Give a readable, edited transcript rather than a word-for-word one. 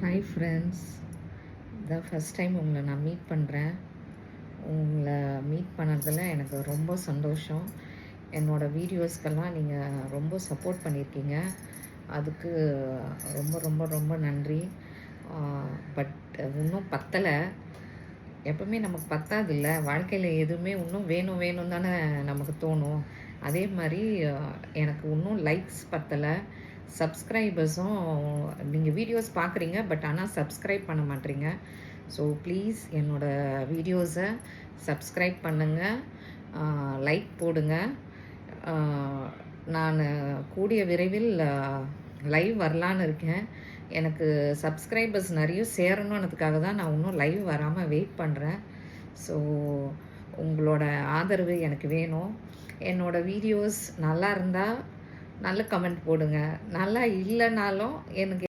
Hi friends, இதான் first time உங்களை நான் மீட் பண்ணுறேன். உங்களை மீட் பண்ணதில் எனக்கு ரொம்ப சந்தோஷம். என்னோடய வீடியோஸ்க்கெல்லாம் நீங்கள் ரொம்ப சப்போர்ட் பண்ணியிருக்கீங்க. அதுக்கு ரொம்ப ரொம்ப ரொம்ப நன்றி. பட் இன்னும் பத்தலை. எப்பவுமே நமக்கு பத்தாதில்ல. வாழ்க்கையில் எதுவுமே இன்னும் வேணும் வேணும் தானே நமக்கு தோணும். அதே மாதிரி எனக்கு இன்னும் லைக்ஸ் பத்தலை. சப்ஸ்கிரைபர்ஸும் நீங்கள் வீடியோஸ் பார்க்குறீங்க, பட் ஆனால் சப்ஸ்கிரைப் பண்ண மாட்டேறீங்க. ஸோ ப்ளீஸ் என்னோடய வீடியோஸை சப்ஸ்கிரைப் பண்ணுங்கள், லைக் போடுங்க. நான் கூடிய விரைவில் லைவ் வரலான்னு இருக்கேன். எனக்கு சப்ஸ்கிரைபர்ஸ் நிறைய சேரணுன்றதுக்காக தான் நான் இன்னும் லைவ் வராமல் வெயிட் பண்ணுறேன். ஸோ உங்களோட ஆதரவு எனக்கு வேணும். என்னோடய வீடியோஸ் நல்லா இருந்தால் நல்ல கமெண்ட் போடுங்க. நல்லா இல்லைனாலும் எனக்கு